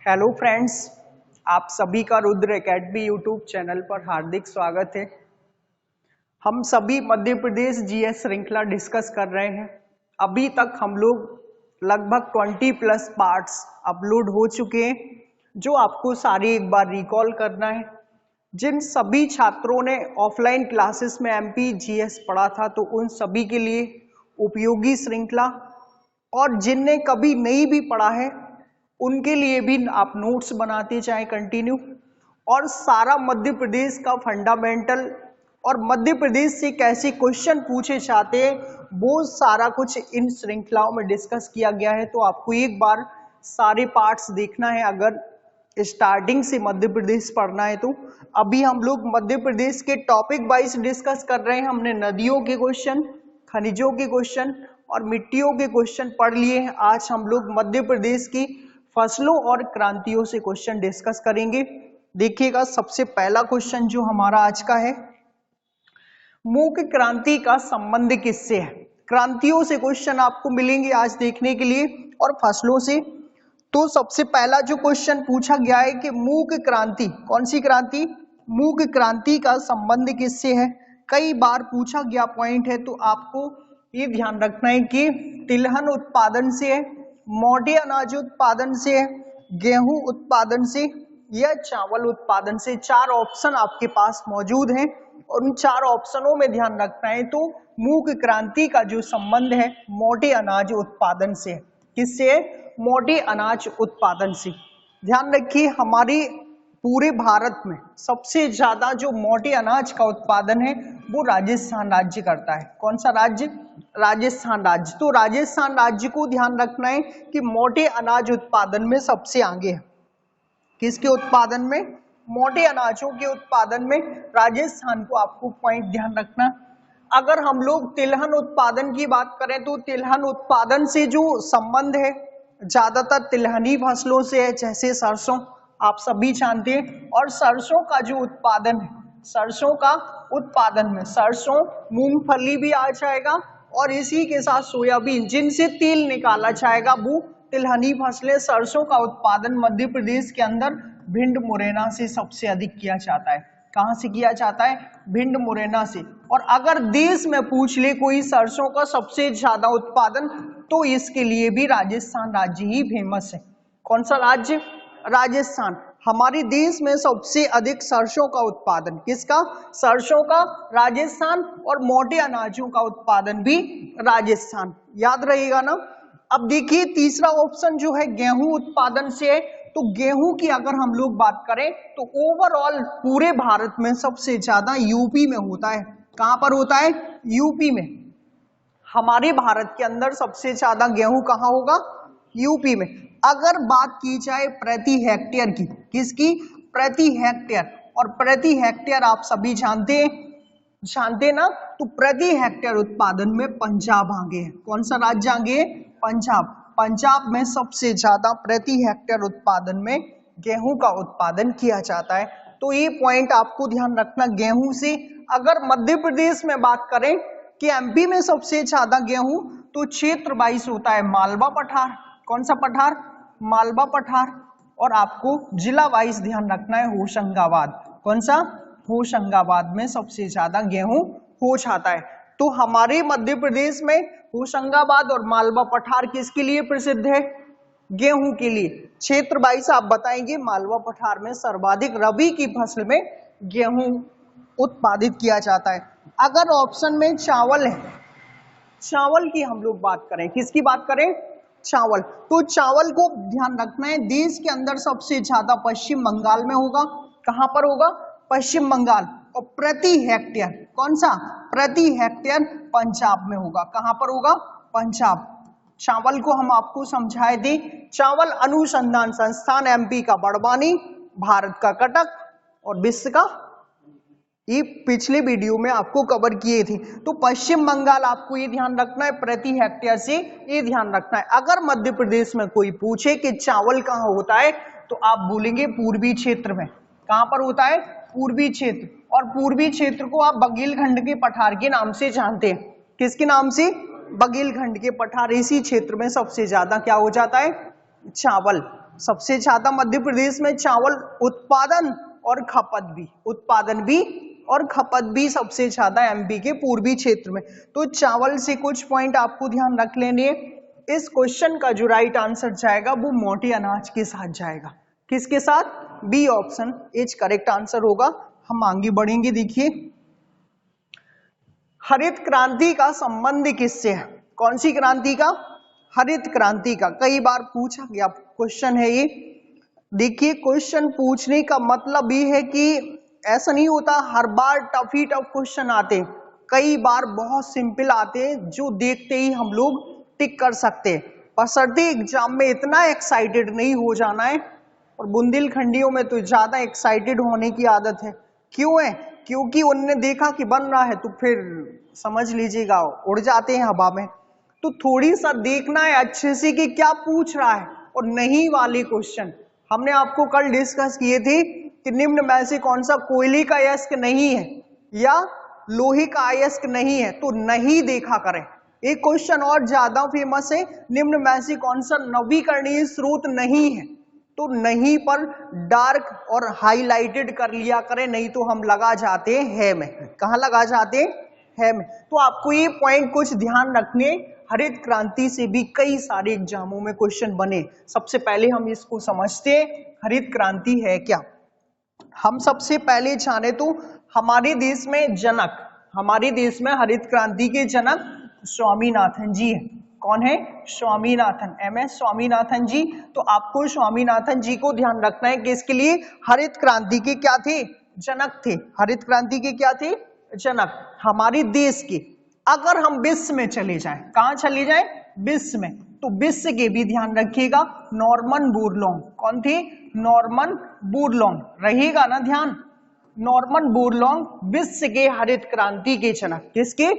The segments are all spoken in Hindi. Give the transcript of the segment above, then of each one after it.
हेलो फ्रेंड्स, आप सभी का रुद्र एकेडमी यूट्यूब चैनल पर हार्दिक स्वागत है। हम सभी मध्य प्रदेश जीएस श्रृंखला डिस्कस कर रहे हैं। अभी तक हम लोग लगभग 20 प्लस पार्ट्स अपलोड हो चुके हैं, जो आपको सारे एक बार रिकॉल करना है। जिन सभी छात्रों ने ऑफलाइन क्लासेस में एमपी जीएस पढ़ा था, तो उन सभी के लिए उपयोगी श्रृंखला, और जिनने कभी नहीं भी पढ़ा है उनके लिए भी आप नोट्स बनाते जाएं कंटिन्यू। और सारा मध्य प्रदेश का फंडामेंटल और मध्य प्रदेश से कैसे क्वेश्चन पूछे जाते हैं, वो सारा कुछ इन श्रृंखलाओं में डिस्कस किया गया है। तो आपको एक बार सारे पार्ट्स देखना है अगर स्टार्टिंग से मध्य प्रदेश पढ़ना है तो। अभी हम लोग मध्य प्रदेश के टॉपिक वाइज डिस्कस कर रहे हैं। हमने नदियों के क्वेश्चन, खनिजों के क्वेश्चन और मिट्टियों के क्वेश्चन पढ़ लिए हैं। आज हम लोग मध्य प्रदेश की फसलों और क्रांतियों से क्वेश्चन डिस्कस करेंगे। देखिएगा, सबसे पहला क्वेश्चन जो हमारा आज का है, मुख्य क्रांति का संबंध किससे है। क्रांतियों से क्वेश्चन आपको मिलेंगे आज देखने के लिए और फसलों से। तो सबसे पहला जो क्वेश्चन पूछा गया है कि मुख्य क्रांति, कौन सी क्रांति, मुख्य क्रांति का संबंध किससे है। कई बार पूछा गया पॉइंट है, तो आपको ये ध्यान रखना है कि तिलहन उत्पादन से है, मोटे अनाज उत्पादन से है, गेहूं उत्पादन से या चावल उत्पादन से। चार ऑप्शन आपके पास मौजूद हैं और उन चार ऑप्शनों में ध्यान रखना है। तो मुख्य क्रांति का जो संबंध है मोटे अनाज उत्पादन से है। किससे है? मोटे अनाज उत्पादन से। ध्यान रखिए, हमारे पूरे भारत में सबसे ज्यादा जो मोटे अनाज का उत्पादन है वो राजस्थान राज्य करता है। कौन सा राज्य? राजस्थान राज्य। तो राजस्थान राज्य को ध्यान रखना है कि मोटे अनाज उत्पादन में सबसे आगे है। किसके उत्पादन में? मोटे अनाजों के उत्पादन में राजस्थान को आपको पॉइंट ध्यान रखना। अगर हम लोग तिलहन उत्पादन की बात करें तो तिलहन उत्पादन से जो संबंध है ज्यादातर तिलहनी फसलों से है, जैसे सरसों, आप सभी जानते हैं। और सरसों का जो उत्पादन है, सरसों का उत्पादन में सरसों, मूंगफली भी आ जाएगा और इसी के साथ सोयाबीन, जिनसे तेल निकाला जाएगा, वो तिलहनी फसलें। सरसों का उत्पादन मध्य प्रदेश के अंदर भिंड मुरैना से सबसे अधिक किया जाता है। कहां से किया जाता है? भिंड मुरैना से। और अगर देश में पूछ ले कोई सरसों का सबसे ज्यादा उत्पादन, तो इसके लिए भी राजस्थान राज्य ही फेमस है। कौन सा राज्य? राजस्थान। हमारे देश में सबसे अधिक सरसों का उत्पादन किसका? सरसों का, राजस्थान। और मोटे अनाजों का उत्पादन भी राजस्थान। याद रहेगा ना। अब देखिए, तीसरा ऑप्शन जो है गेहूं उत्पादन से है। तो गेहूं की अगर हम लोग बात करें तो ओवरऑल पूरे भारत में सबसे ज्यादा यूपी में होता है। कहां पर होता है? यूपी में। हमारे भारत के अंदर सबसे ज्यादा गेहूं कहां होगा? यूपी में। अगर बात की जाए प्रति हेक्टेयर की, किसकी? प्रति हेक्टेयर। और प्रति हेक्टेयर आप सभी जानते ना। तो प्रति हेक्टेयर उत्पादन में पंजाब आगे है। कौन सा राज्य आगे है? पंजाब। पंजाब में सबसे ज्यादा प्रति हेक्टेयर उत्पादन में गेहूं का उत्पादन किया जाता है। तो ये पॉइंट आपको ध्यान रखना गेहूं से। अगर मध्य प्रदेश में बात करें कि एमपी में सबसे ज्यादा गेहूं, तो क्षेत्र वाइज होता है मालवा पठार। कौन सा पठार? मालवा पठार। और आपको जिला वाइज ध्यान रखना है होशंगाबाद। कौन सा? होशंगाबाद में सबसे ज्यादा गेहूं हो जाता है। तो हमारे मध्य प्रदेश में होशंगाबाद और मालवा पठार किसके लिए प्रसिद्ध है? गेहूं के लिए। क्षेत्र वाइज आप बताएंगे मालवा पठार में सर्वाधिक रबी की फसल में गेहूं उत्पादित किया जाता है। अगर ऑप्शन में चावल है, चावल की हम लोग बात करें, किसकी बात करें? चावल। तो चावल को ध्यान रखना है, देश के अंदर सबसे ज्यादा पश्चिम बंगाल में होगा। कहां पर होगा? पश्चिम बंगाल। और प्रति हेक्टेयर, कौन सा? प्रति हेक्टेयर पंजाब में होगा। कहां पर होगा? पंजाब। चावल को हम आपको समझाए थे, चावल अनुसंधान संस्थान एमपी का बड़वानी, भारत का कटक और विश्व का, ये पिछले वीडियो में आपको कवर किए थे। तो पश्चिम बंगाल आपको ये ध्यान रखना है, प्रति हेक्टेयर से ये ध्यान रखना है। अगर मध्य प्रदेश में कोई पूछे कि चावल कहाँ होता है, तो आप बोलेंगे पूर्वी क्षेत्र में। कहां पर होता है? पूर्वी क्षेत्र। और पूर्वी क्षेत्र को आप बघेलखंड के पठार के नाम से जानते हैं। किसके नाम से? बघेलखंड के पठार। इसी क्षेत्र में सबसे ज्यादा क्या हो जाता है? चावल। सबसे ज्यादा मध्य प्रदेश में चावल उत्पादन और खपत भी, उत्पादन भी और खपत भी सबसे ज्यादा एमपी के पूर्वी क्षेत्र में। तो चावल से कुछ पॉइंट आपको ध्यान रख लेने। इस क्वेश्चन का जो राइट आंसर जाएगा वो मोटे अनाज के साथ जाएगा। किसके साथ? B option is correct answer होगा। हम आगे बढ़ेंगे। देखिए हरित क्रांति का संबंध किससे है? कौन सी क्रांति का? हरित क्रांति का। कई बार पूछा गया क्वेश्चन है ये। देखिए क्वेश्चन पूछने का मतलब ये है कि ऐसा नहीं होता हर बार टफ ही टफ क्वेश्चन आते, कई बार बहुत सिंपल आते जो देखते ही हम लोग टिक कर सकते हैं। बशर्ते एग्जाम में इतना एक्साइटेड नहीं हो जाना है, और बुंदेलखंडियों में तो ज्यादा एक्साइटेड होने की आदत है। क्यों है? क्योंकि उनने देखा कि बन रहा है तो फिर समझ लीजिएगा उड़ जाते हैं हवा में। तो थोड़ी सा देखना है अच्छे से कि क्या पूछ रहा है, और नहीं वाले क्वेश्चन हमने आपको कल डिस्कस किए थे कि निम्न में से कौन सा कोयले का अयस्क नहीं है या लोहे का अयस्क नहीं है, तो नहीं देखा करें। एक क्वेश्चन और ज्यादा फेमस है, निम्न में से कौन सा नवीकरणीय स्रोत नहीं है, तो नहीं पर डार्क और हाईलाइटेड कर लिया करें, नहीं तो हम लगा जाते हैं में। कहाँ लगा जाते हैं में। तो आपको ये पॉइंट कुछ ध्यान रखने। हरित क्रांति से भी कई सारे एग्जामों में क्वेश्चन बने। सबसे पहले हम इसको समझते हैं हरित क्रांति है क्या। हम सबसे पहले जाने तो हमारे देश में जनक, हमारे देश में हरित क्रांति के जनक स्वामीनाथन जी है। कौन है? स्वामीनाथन, MS स्वामीनाथन जी। तो आपको स्वामीनाथन जी को ध्यान रखना है कि इसके लिए हरित क्रांति के क्या थे? जनक थे। हरित क्रांति के क्या थे? जनक। हमारे देश के अगर हम विश्व में चले जाएं, कहां चले जाएं? विश्व में, तो विश्व के भी ध्यान रखिएगा नॉर्मन बोरलॉन्ग। कौन थे? नॉर्मन बोरलॉन्ग। रहेगा ना ध्यान। नॉर्मन बोरलॉन्ग विश्व के हरित क्रांति के जनक। किसके?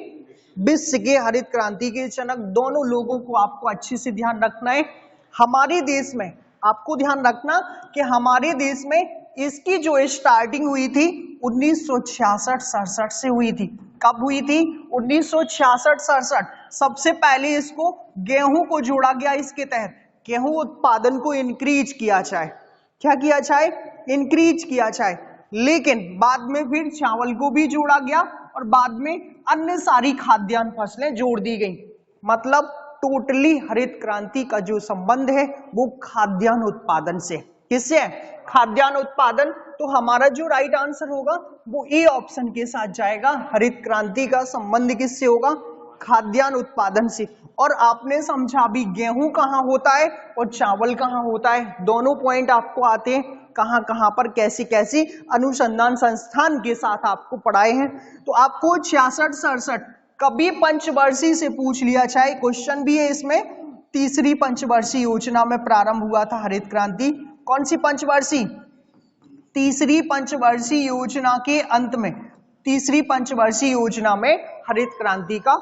विश्व के हरित क्रांति के जनक। दोनों लोगों को आपको अच्छे से ध्यान रखना है। हमारे देश में आपको ध्यान रखना कि हमारे देश में इसकी जो स्टार्टिंग हुई थी 1966-67 से हुई थी। कब हुई थी? 1966-67। सबसे पहले इसको गेहूं को जोड़ा गया। इसके तहत गेहूं उत्पादन को इंक्रीज किया जाए। क्या किया जाए? इंक्रीज किया जाए। लेकिन बाद में फिर चावल को भी जोड़ा गया और बाद में अन्य सारी खाद्यान्न फसलें जोड़ दी गई। मतलब टोटली हरित क्रांति का जो संबंध है वो खाद्यान्न उत्पादन से। किससे? खाद्यान्न उत्पादन। तो हमारा जो राइट आंसर होगा वो ए ऑप्शन के साथ जाएगा। हरित क्रांति का संबंध किससे होगा? खाद्यान्न उत्पादन से। और आपने समझा भी गेहूं कहाँ होता है और चावल कहाँ होता है, दोनों पॉइंट आपको आते हैं कहाँ कहाँ पर, कैसी कैसी अनुसंधान संस्थान के साथ आपको पढ़ाए हैं। तो आपको 66-67 कभी पंचवर्षीय से पूछ लिया जाए, क्वेश्चन भी है इसमें। तीसरी पंचवर्षीय योजना में प्रारंभ हुआ था हरित क्रांति। कौन सी पंचवर्षीय? तीसरी पंचवर्षीय योजना के अंत में, तीसरी पंचवर्षीय योजना में हरित क्रांति का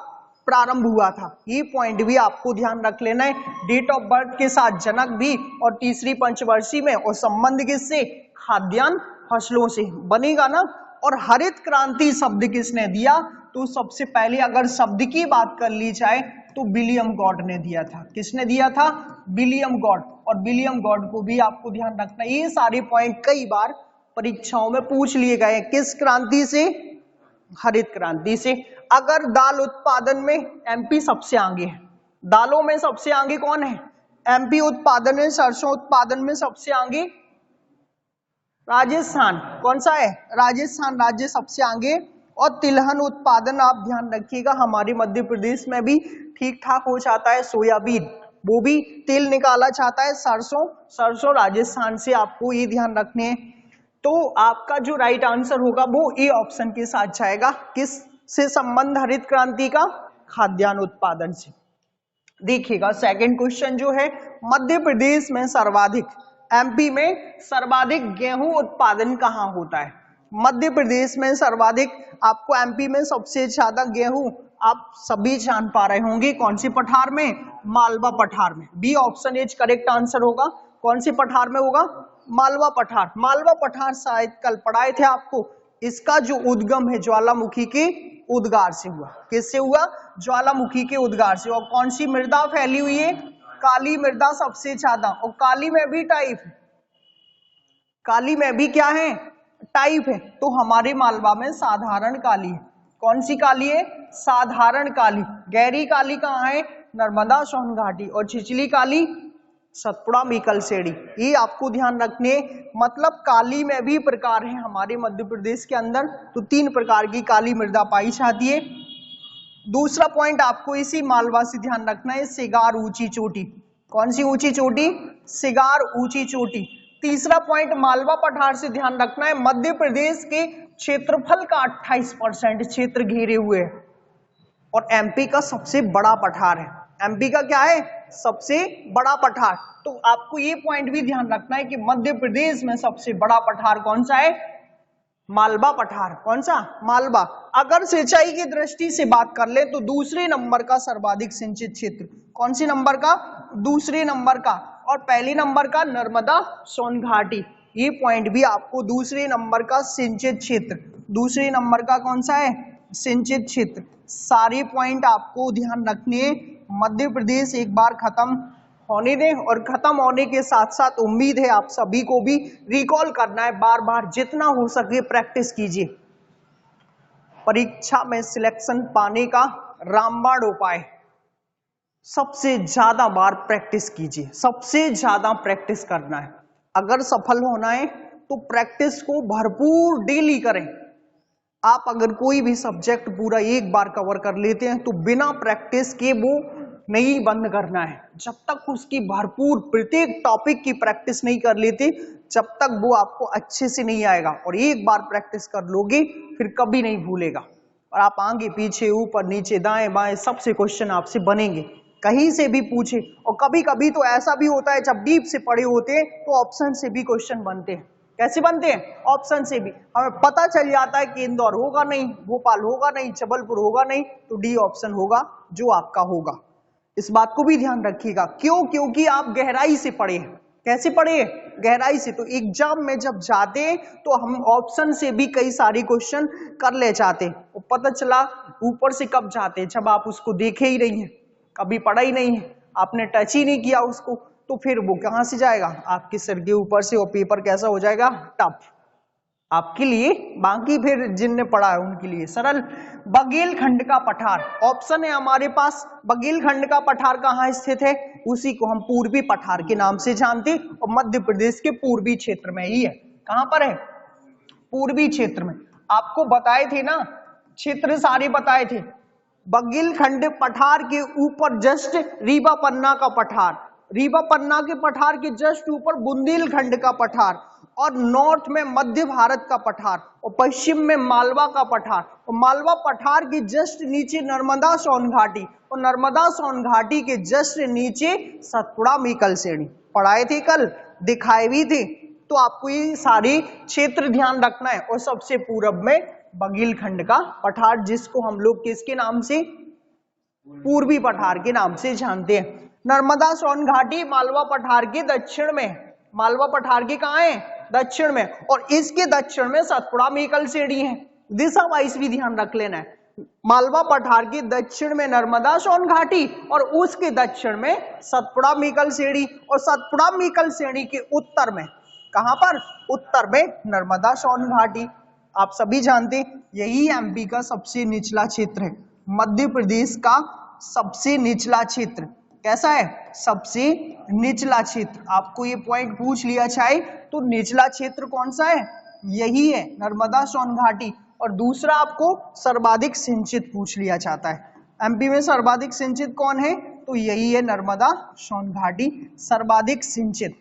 प्रारंभ हुआ था। ये पॉइंट भी आपको ध्यान रख लेना है। डेट ऑफ बर्थ के साथ जनक भी और तीसरी पंचवर्षीय में, और संबंध किससे? खाद्यान्न फसलों से बनेगा ना। और हरित क्रांति शब्द किसने दिया? तो सबसे पहले अगर शब्द की बात कर ली जाए तो विलियम गॉड ने दिया था। किसने दिया था? William God. और विलियम गॉड को भी आपको ध्यान रखना। ये सारे पॉइंट कई बार परीक्षाओं में पूछ लिए गए। किस क्रांति से? हरित क्रांति से। अगर दाल उत्पादन में एमपी सबसे आगे है, दालों में सबसे आगे कौन है? एमपी उत्पादन में, सरसों उत्पादन में सबसे आगे राजस्थान। कौन सा है? राजस्थान राज्य सबसे आगे। और तिलहन उत्पादन आप ध्यान रखिएगा हमारे मध्य प्रदेश में भी ठीक ठाक हो जाता है। सोयाबीन, वो भी तेल निकाला जाता है। सरसों, सरसों राजस्थान से, आपको ये ध्यान रखने हैं। तो आपका जो राइट आंसर होगा वो ए ऑप्शन के साथ जाएगा। किस से संबंध हरित क्रांति का? खाद्यान्न उत्पादन से। देखिएगा सेकंड क्वेश्चन जो है, मध्य प्रदेश में सर्वाधिक, एमपी में सर्वाधिक गेहूं उत्पादन कहां होता है? मध्य प्रदेश में सर्वाधिक, आपको एमपी में सबसे ज्यादा गेहूं आप सभी जान पा रहे होंगे। कौन सी पठार में? मालवा पठार में। B option is correct answer होगा। कौन सी पठार में होगा? मालवा पठार। मालवा पठार शायद कल पढ़ाए थे आपको। इसका जो उद्गम है ज्वालामुखी के उद्गार से हुआ। किससे हुआ? ज्वालामुखी के उद्गार से। और कौन सी मृदा फैली हुई है? काली मृदा सबसे ज्यादा, और काली में भी टाइप है, काली में भी क्या है, टाइप है। तो हमारे मालवा में साधारण काली है। कौन सी काली है, साधारण काली। गहरी काली कहाँ है, नर्मदा सोन घाटी, और छिछली काली सतपुड़ा मीकलसेड़ी। ये आपको ध्यान रखने, मतलब काली में भी प्रकार है हमारे मध्य प्रदेश के अंदर। तो 3 प्रकार की काली मृदा पाई जाती है। दूसरा पॉइंट आपको इसी मालवा से ध्यान रखना है, सिगार ऊंची चोटी। कौन सी ऊंची चोटी, सिगार ऊंची चोटी। तीसरा पॉइंट मालवा पठार से ध्यान रखना है, मध्य प्रदेश के क्षेत्रफल का 28% क्षेत्र घेरे हुए है, और एमपी का सबसे बड़ा पठार है। एमपी का क्या है, सबसे बड़ा पठार। तो आपको ये पॉइंट भी ध्यान रखना है कि मध्य प्रदेश में सबसे बड़ा पठार कौन सा है, मालवा पठार। कौन सा, मालवा। अगर सिंचाई की दृष्टि से बात कर ले तो दूसरे नंबर का सर्वाधिक सिंचित क्षेत्र। कौन सी नंबर का, दूसरे नंबर का। और पहले नंबर का नर्मदा सोन घाटी। ये पॉइंट भी आपको दूसरे नंबर का सिंचित क्षेत्र, दूसरे नंबर का कौन सा है, सिंचित क्षेत्र। सारे पॉइंट आपको ध्यान रखने। मध्य प्रदेश एक बार खत्म होने दें, और खत्म होने के साथ साथ उम्मीद है आप सभी को भी रिकॉल करना है, बार बार जितना हो सके प्रैक्टिस कीजिए। परीक्षा में सिलेक्शन पाने का रामबाण उपाय, सबसे ज्यादा बार प्रैक्टिस कीजिए, सबसे ज्यादा प्रैक्टिस करना है। अगर सफल होना है तो प्रैक्टिस को भरपूर डेली करें। आप अगर कोई भी सब्जेक्ट पूरा एक बार कवर कर लेते हैं तो बिना प्रैक्टिस के वो नहीं बंद करना है। जब तक उसकी भरपूर प्रत्येक टॉपिक की प्रैक्टिस नहीं कर लेते, जब तक वो आपको अच्छे से नहीं आएगा। और एक बार प्रैक्टिस कर लोगे फिर कभी नहीं भूलेगा, और आप आगे पीछे ऊपर नीचे दाएं बाएं सबसे क्वेश्चन आपसे बनेंगे, कहीं से भी पूछे। और कभी कभी तो ऐसा भी होता है जब डीप से पढ़े होते हैं तो ऑप्शन से भी क्वेश्चन बनते हैं। कैसे बनते हैं, ऑप्शन से भी। हमें पता चल जाता है कि इंदौर होगा नहीं, भोपाल होगा नहीं, जबलपुर होगा नहीं, तो डी ऑप्शन होगा जो आपका होगा। इस बात को भी ध्यान रखिएगा। क्यों, क्योंकि आप गहराई से पढ़े हैं। कैसे पढ़े, गहराई से। तो एग्जाम में जब जाते हैं तो हम ऑप्शन से भी कई सारे क्वेश्चन कर ले जाते हैं। और पता चला ऊपर से कब जाते हैं, जब आप उसको देखे ही नहीं है, कभी पढ़ा ही नहीं है, आपने टच ही नहीं किया उसको, तो फिर वो कहां से जाएगा, आपके सिर के ऊपर से। और पेपर कैसा हो जाएगा, टफ आपके लिए। बाकी फिर जिनने पढ़ा है उनके लिए सरल। बघेलखंड का पठार ऑप्शन है हमारे पास। बघेलखंड का पठार कहाँ स्थित है, उसी को हम पूर्वी पठार के नाम से जानते हैं, और मध्य प्रदेश के पूर्वी क्षेत्र में ही है। कहां पर है, पूर्वी क्षेत्र में। आपको बताए थे ना, क्षेत्र सारे बताए थे। बघेलखंड पठार के ऊपर जस्ट रीवा पन्ना का पठार, रीवा पन्ना के पठार के जस्ट ऊपर बुंदेलखंड का पठार, और नॉर्थ में मध्य भारत का पठार, और पश्चिम में मालवा का पठार, और मालवा पठार के जस्ट नीचे नर्मदा सोन घाटी, और नर्मदा सोन घाटी के जस्ट नीचे सतपुड़ा मीकलसेड़ी। पढ़ाए थे कल, दिखाए भी थे। तो आपको ये सारे क्षेत्र ध्यान रखना है। और सबसे पूरब में बघेलखंड का पठार, जिसको हम लोग किसके नाम से, पूर्वी पठार के नाम से जानते हैं। नर्मदा सोन घाटी मालवा पठार के दक्षिण में, मालवा पठार के कहाँ है, दक्षिण में। और इसके दक्षिण में सतपुड़ा मीकलसेड़ी है। दिशा वाइज भी ध्यान रख लेना है। मालवा पठार के दक्षिण में नर्मदा सोन घाटी, और उसके दक्षिण में सतपुड़ा मीकलसेड़ी, और सतपुड़ा मीकलसेड़ी के उत्तर में, कहां पर, उत्तर में नर्मदा सोन घाटी। आप सभी जानते हैं यही एमपी का सबसे निचला क्षेत्र है, मध्य प्रदेश का सबसे निचला क्षेत्र। कैसा है, सबसे निचला क्षेत्र। आपको ये पॉइंट पूछ लिया चाहे तो निचला क्षेत्र कौन सा है, यही है, नर्मदा सोन घाटी। और दूसरा आपको सर्वाधिक सिंचित पूछ लिया जाता है। एमपी में सर्वाधिक सिंचित कौन है, तो यही है नर्मदा सोन घाटी, सर्वाधिक सिंचित।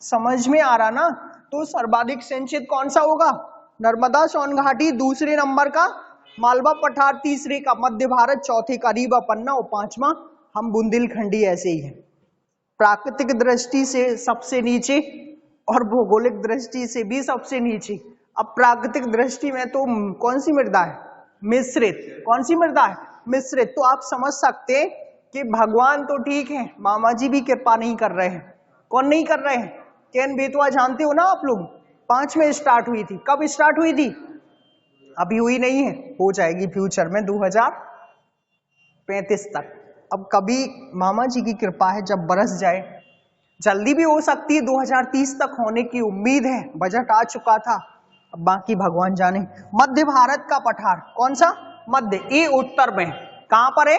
समझ में आ रहा ना। तो सर्वाधिक सिंचित कौन सा होगा, नर्मदा सोन घाटी। दूसरे नंबर का मालवा पठार, तीसरे का मध्य भारत, चौथे का रीवा पन्ना, और पांचवा हम बुंदेलखंडी ऐसे ही है। प्राकृतिक दृष्टि से सबसे नीचे और भौगोलिक दृष्टि से भी सबसे नीचे। अब प्राकृतिक दृष्टि में तो कौन सी मृदा है, मिश्रित। कौन सी मृदा है, मिश्रित। तो आप समझ सकते हैं कि भगवान तो ठीक है, मामा जी भी कृपा नहीं कर रहे हैं। कौन नहीं कर रहे हैं, केन बेतवा जानते हो ना आप लोग, 5 में स्टार्ट हुई थी। कब स्टार्ट हुई थी, अभी हुई नहीं है, हो जाएगी फ्यूचर में 2035 तक। अब कभी मामा जी की कृपा है जब बरस जाए, जल्दी भी हो सकती है, 2030 तक होने की उम्मीद है, बजट आ चुका था, अब बाकी भगवान जाने। मध्य भारत का पठार कौन सा? मध्य, ये उत्तर में, कहां पर है?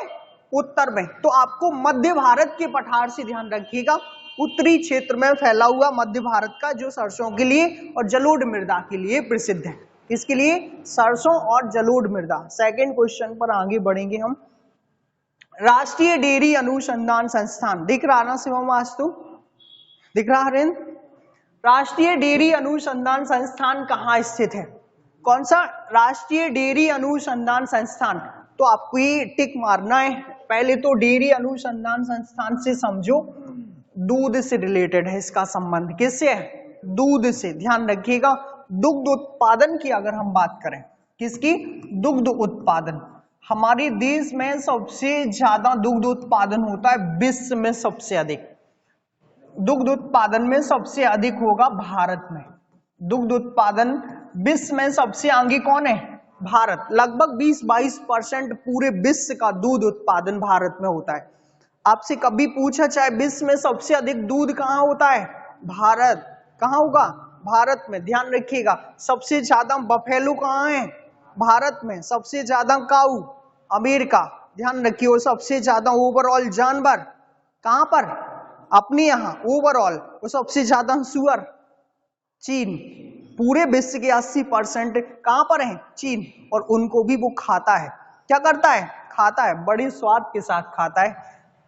उत्तर में। तो आपको मध्य भारत के पठार से ध्यान रखिएगा, उत्तरी क्षेत्र में फैला हुआ मध्य भारत का, जो सरसों के लिए और जलोढ़ मृदा के लिए प्रसिद्ध है। किसके लिए? सरसों और जलोढ़ मृदा। सेकंड क्वेश्चन पर आगे बढ़ेंगे हम। राष्ट्रीय डेयरी अनुसंधान संस्थान, दिख रहा ना शिवम वास्तु, दिख रहा हरिंद? राष्ट्रीय डेयरी अनुसंधान संस्थान कहाँ स्थित है? कौन सा? राष्ट्रीय डेयरी अनुसंधान संस्थान। तो आपको ये टिक मारना है। पहले तो डेयरी अनुसंधान संस्थान से समझो, दूध से रिलेटेड है इसका संबंध। किससे है? दूध से। ध्यान रखिएगा, दुग्ध उत्पादन की अगर हम बात करें, किसकी? दुग्ध उत्पादन। हमारे देश में सबसे ज्यादा दुग्ध उत्पादन होता है, विश्व में सबसे अधिक दुग्ध उत्पादन में सबसे अधिक होगा भारत में। दुग्ध उत्पादन विश्व में सबसे आगे कौन है? भारत। लगभग 20-22% पूरे विश्व का दूध उत्पादन भारत में होता है। आपसे कभी पूछा चाहे विश्व में सबसे अधिक दूध कहाँ होता है? भारत। कहाँ होगा? भारत में। ध्यान रखिएगा, सबसे ज्यादा बफेलो कहाँ है? भारत में। सबसे ज्यादा काऊ अमेरिका, ध्यान रखिए। और सबसे ज्यादा ओवरऑल जानवर कहाँ पर? अपने यहाँ ओवरऑल। और सबसे ज्यादा सुअर चीन। पूरे विश्व के 80% कहाँ पर है? चीन। और उनको भी वो खाता है। क्या करता है? खाता है, बड़ी स्वाद के साथ खाता है।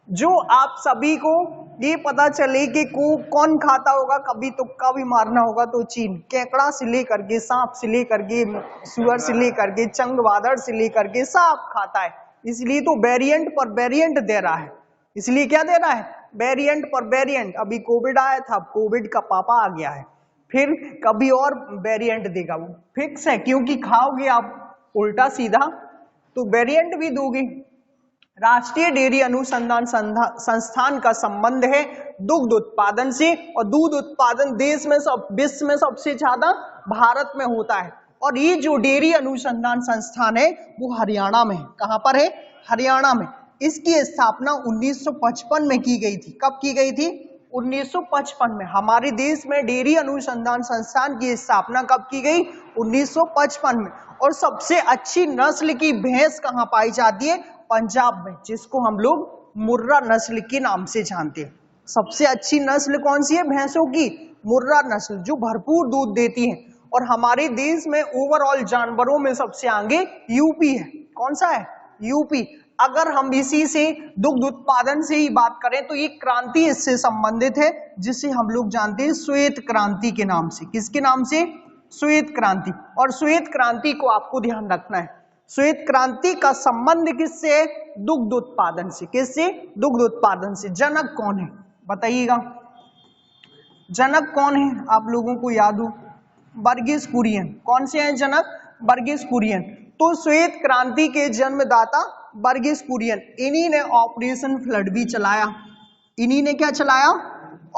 जो आप सभी को ये पता चले कि कौन खाता होगा, कभी तुक्का भी मारना होगा तो चीन। केकड़ा से लेकर के, सांप से लेकर के, सुअर से लेकर के, चंगवादड़ से लेकर के सब खाता है। इसलिए तो वेरिएंट पर वेरिएंट दे रहा है। इसलिए क्या दे रहा है? वेरिएंट पर वेरिएंट। अभी कोविड आया था, कोविड का पापा आ गया है, फिर कभी और वेरिएंट देगा। वो फिक्स है, क्योंकि खाओगे आप उल्टा सीधा तो वेरिएंट भी दोगे। राष्ट्रीय डेयरी अनुसंधान संस्थान का संबंध है दुग्ध उत्पादन से, और दूध उत्पादन देश में विश्व में सबसे ज्यादा भारत में होता है। और ये जो डेयरी अनुसंधान संस्थान है वो हरियाणा में है। कहां पर है? हरियाणा में। इसकी स्थापना 1955 में की गई थी। कब की गई थी? 1955 में। हमारे देश में डेयरी अनुसंधान संस्थान की स्थापना कब की गई? 1955 में। और सबसे अच्छी नस्ल की भैंस कहां पाई जाती है? पंजाब में, जिसको हम लोग मुर्रा नस्ल के नाम से जानते हैं। सबसे अच्छी नस्ल कौन सी है भैंसों की? मुर्रा नस्ल, जो भरपूर दूध देती है। और हमारे देश में ओवरऑल जानवरों में सबसे आगे यूपी है। कौन सा है? यूपी। अगर हम इसी से दुग्ध उत्पादन से ही बात करें तो ये क्रांति इससे संबंधित है, जिसे हम लोग जानते हैं श्वेत क्रांति के नाम से। किसके नाम से? श्वेत क्रांति। और श्वेत क्रांति को आपको ध्यान रखना है, श्वेत क्रांति का संबंध किससे है? दुग्ध उत्पादन से। किससे? दुग्ध उत्पादन से। जनक कौन है बताइएगा? जनक कौन है आप लोगों को याद हो? वर्गीस कुरियन। कौन से हैं जनक? वर्गीस कुरियन। तो श्वेत क्रांति के जन्मदाता वर्गीस कुरियन। इन्हीं ने ऑपरेशन फ्लड भी चलाया। इन्हीं ने क्या चलाया?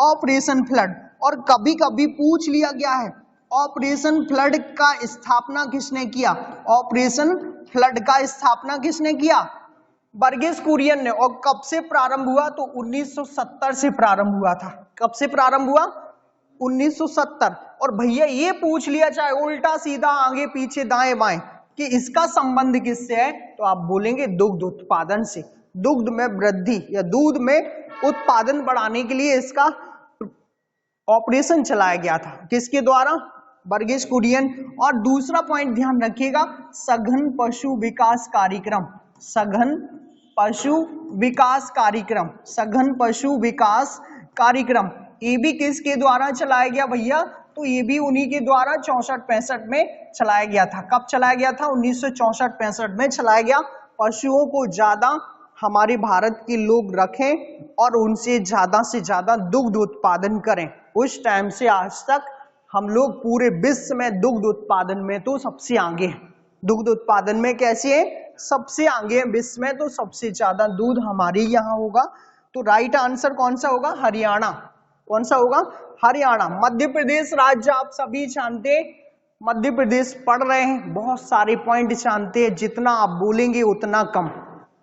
Operation flood. और कभी कभी पूछ लिया गया है, ऑपरेशन फ्लड का स्थापना किसने किया? ऑपरेशन फ्लड का स्थापना किसने किया? वर्गीस कुरियन ने। और कब से प्रारंभ हुआ? तो 1970 से प्रारंभ हुआ था। कब से प्रारंभ हुआ? 1970। और भैया ये पूछ लिया चाहे उल्टा सीधा, आगे पीछे, दाएं बाएं, कि इसका संबंध किससे है, तो आप बोलेंगे दुग्ध उत्पादन से। दुग्ध में वृद्धि या दूध में उत्पादन बढ़ाने के लिए इसका ऑपरेशन चलाया गया था। किसके द्वारा? वर्गीस कुरियन। और दूसरा पॉइंट ध्यान रखिएगा, सघन पशु विकास कार्यक्रम। सघन पशु विकास कार्यक्रम। सघन पशु विकास कार्यक्रम ये भी किसके द्वारा चलाया गया भैया? तो ये भी उन्हीं के द्वारा 64-65 में चलाया गया था। कब चलाया गया था? 1964-65 में चलाया गया। पशुओं को ज्यादा हमारे भारत के लोग रखें और उनसे से ज्यादा दुग्ध उत्पादन करें। उस टाइम से आज तक हम लोग पूरे विश्व में दुग्ध उत्पादन में तो सबसे आगे हैं। दुग्ध उत्पादन में कैसे है? सबसे आगे है विश्व में, तो सबसे ज्यादा दूध हमारे यहाँ होगा। तो राइट आंसर कौन सा होगा? हरियाणा। कौन सा होगा? हरियाणा। मध्य प्रदेश राज्य आप सभी जानते हैं, मध्य प्रदेश पढ़ रहे हैं, बहुत सारे पॉइंट जानते हैं, जितना आप बोलेंगे उतना कम।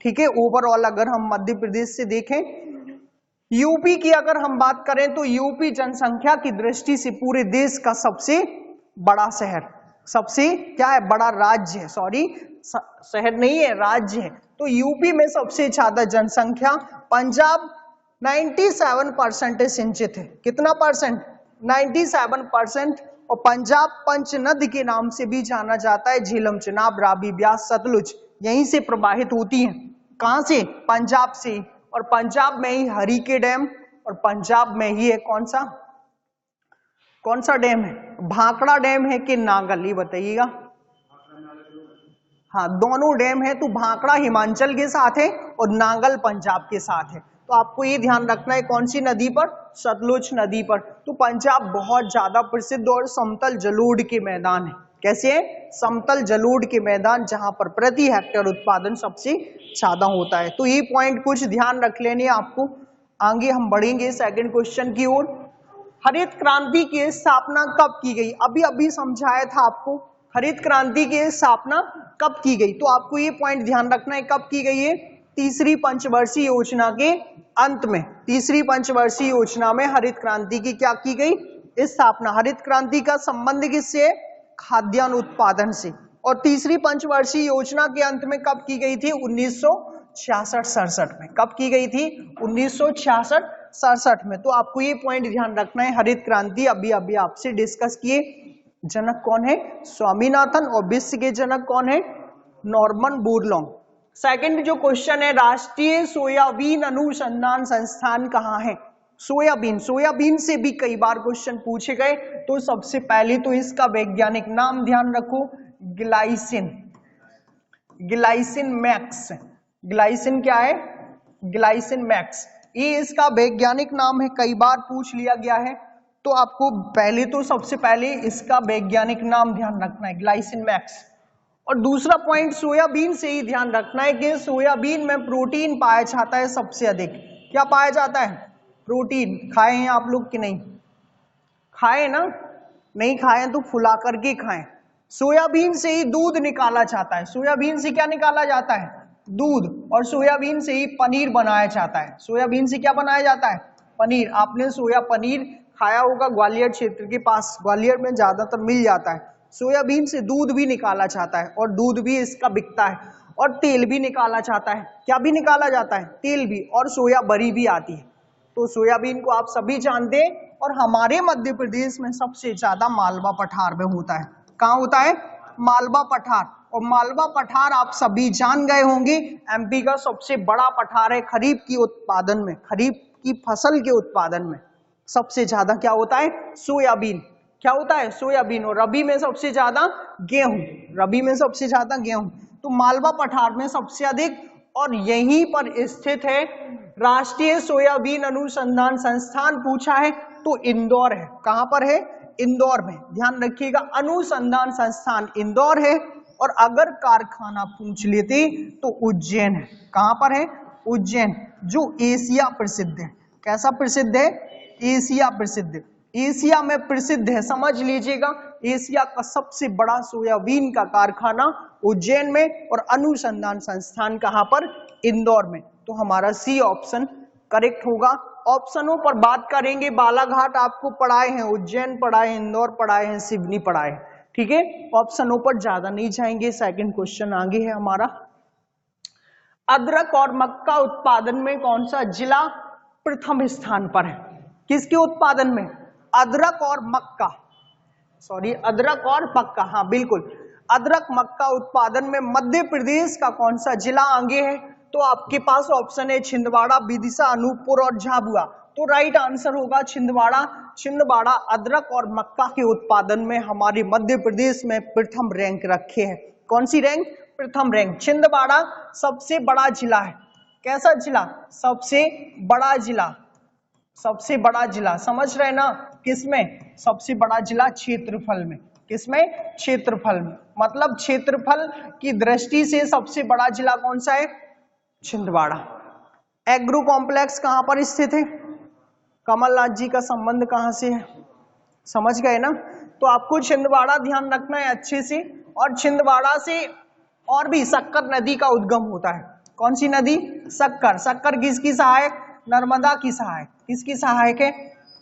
ठीक है, ओवरऑल अगर हम मध्य प्रदेश से देखें। यूपी की अगर हम बात करें तो यूपी जनसंख्या की दृष्टि से पूरे देश का सबसे बड़ा शहर, सबसे क्या है, बड़ा राज्य है, सॉरी शहर नहीं है, राज्य है। तो यूपी में सबसे ज्यादा जनसंख्या, पंजाब 97% सिंचित है। कितना परसेंट? 97%। और पंजाब पंचनद के नाम से भी जाना जाता है। झेलम, चेनाब, रावी, ब्यास, सतलुज यहीं से प्रवाहित होती हैं। कहां से? पंजाब से। और पंजाब में ही हरिके डैम, और पंजाब में ही है कौन सा डैम है? भाखड़ा डैम है कि नागल, ये बताइएगा। हाँ, दोनों डैम है। तो भाखड़ा हिमाचल के साथ है और नागल पंजाब के साथ है। तो आपको ये ध्यान रखना है कौन सी नदी पर? सतलुज नदी पर। तो पंजाब बहुत ज्यादा प्रसिद्ध और समतल जलोढ़ के मैदान है। कैसे है? समतल जलोढ़ के मैदान, जहां पर प्रति हेक्टेयर उत्पादन सबसे ज्यादा होता है। तो ये पॉइंट कुछ ध्यान रख लेने आपको। आगे हम बढ़ेंगे सेकंड क्वेश्चन की ओर। हरित क्रांति की स्थापना कब की गई? अभी अभी समझाया था आपको, हरित क्रांति की स्थापना कब की गई। तो आपको ये पॉइंट ध्यान रखना है कब की गई है? तीसरी पंचवर्षीय योजना के अंत में। तीसरी पंचवर्षीय योजना में हरित क्रांति की क्या की गई? स्थापना। हरित क्रांति का संबंध किससे? खाद्यान्न उत्पादन से। और तीसरी पंचवर्षीय योजना के अंत में कब की गई थी? 1966-67 में। कब की गई थी? 1966-67 में। तो आपको ये पॉइंट ध्यान रखना है। हरित क्रांति अभी अभी आपसे डिस्कस किए। जनक कौन है? स्वामीनाथन। और विश्व के जनक कौन है? नॉर्मन बोरलॉन्ग। सेकंड जो क्वेश्चन है, राष्ट्रीय सोयाबीन अनुसंधान संस्थान कहाँ है? सोयाबीन, सोयाबीन से भी कई बार क्वेश्चन पूछे गए। तो सबसे पहले तो इसका वैज्ञानिक नाम ध्यान रखो, ग्लाइसिन। Glycine max. ग्लाइसिन क्या है? ग्लाइसिन मैक्स, ये इसका वैज्ञानिक नाम है। कई बार पूछ लिया गया है। तो आपको पहले तो सबसे पहले इसका वैज्ञानिक नाम ध्यान रखना है, ग्लाइसिन मैक्स। और दूसरा पॉइंट सोयाबीन से ही ध्यान रखना है कि सोयाबीन में प्रोटीन पाया जाता है सबसे अधिक। क्या पाया जाता है? प्रोटीन। खाए हैं आप लोग कि नहीं? खाए ना? नहीं खाए तो फुला करके खाएं। सोयाबीन से ही दूध निकाला जाता है। सोयाबीन से क्या निकाला जाता है? दूध। और सोयाबीन से ही पनीर बनाया जाता है। सोयाबीन से क्या बनाया जाता है? पनीर। आपने सोया पनीर खाया होगा ग्वालियर क्षेत्र के पास, ग्वालियर में ज्यादातर मिल जाता है। सोयाबीन से दूध भी निकाला जाता है और दूध भी इसका बिकता है। और तेल भी निकाला जाता है। क्या भी निकाला जाता है? तेल भी। और सोया बरी भी आती है। तो सोयाबीन को आप सभी जानते हैं। और हमारे मध्य प्रदेश में सबसे ज्यादा मालवा पठार में होता है। कहाँ होता है? मालवा पठार। और मालवा पठार आप सभी जान गए होंगे, एमपी का सबसे बड़ा पठार है। खरीफ की उत्पादन में, खरीफ की फसल के उत्पादन में सबसे ज्यादा क्या होता है? सोयाबीन। क्या होता है? सोयाबीन। और रबी में सबसे ज्यादा गेहूं। रबी में सबसे ज्यादा गेहूं। तो मालवा पठार में सबसे अधिक। और यहीं पर स्थित है राष्ट्रीय सोयाबीन अनुसंधान संस्थान। पूछा है तो इंदौर है। कहां पर है? इंदौर में। ध्यान रखिएगा, अनुसंधान संस्थान इंदौर है। और अगर कारखाना पूछ लेते तो उज्जैन है। कहां पर है? उज्जैन, जो एशिया प्रसिद्ध है। कैसा प्रसिद्ध है? एशिया प्रसिद्ध। एशिया में प्रसिद्ध है, समझ लीजिएगा। एशिया का सबसे बड़ा सोयाबीन का कारखाना उज्जैन में। और अनुसंधान संस्थान कहां पर? इंदौर में। तो हमारा सी ऑप्शन करेक्ट होगा। ऑप्शनों पर बात करेंगे, बालाघाट आपको पढ़ाए हैं, उज्जैन पढ़ाए हैं, इंदौर पढ़ाए हैं, सिवनी पढ़ाए हैं। ठीक है, ऑप्शनों पर ज्यादा नहीं जाएंगे। सेकंड क्वेश्चन आगे है हमारा। अदरक और मक्का उत्पादन में कौन सा जिला प्रथम स्थान पर है? किसके उत्पादन में? अदरक और मक्का, सॉरी अदरक और मक्का, हाँ बिल्कुल। अदरक मक्का उत्पादन में मध्य प्रदेश का कौन सा जिला आगे है? तो आपके पास ऑप्शन है छिंदवाड़ा, विदिशा, अनूपपुर और झाबुआ। तो राइट आंसर होगा छिंदवाड़ा। छिंदवाड़ा अदरक और मक्का के उत्पादन में हमारे मध्य प्रदेश में प्रथम रैंक रखे है। कौन सी रैंक? प्रथम रैंक। छिंदवाड़ा सबसे बड़ा जिला है। कैसा जिला? सबसे बड़ा जिला। सबसे बड़ा जिला, समझ रहे ना? किसमें? सबसे बड़ा जिला क्षेत्रफल में। किसमें? क्षेत्रफल में। मतलब क्षेत्रफल की दृष्टि से सबसे बड़ा जिला कौन सा है? छिंदवाड़ा। एग्रो कॉम्प्लेक्स कहां पर स्थित है? कमलनाथ जी का संबंध कहां से है? समझ गए ना? तो आपको छिंदवाड़ा ध्यान रखना है अच्छे से। और छिंदवाड़ा से और भी शक्कर नदी का उद्गम होता है। कौन सी नदी? सक्कर। सक्कर किसकी सहायक? नर्मदा की सहायक। किसकी सहायक है?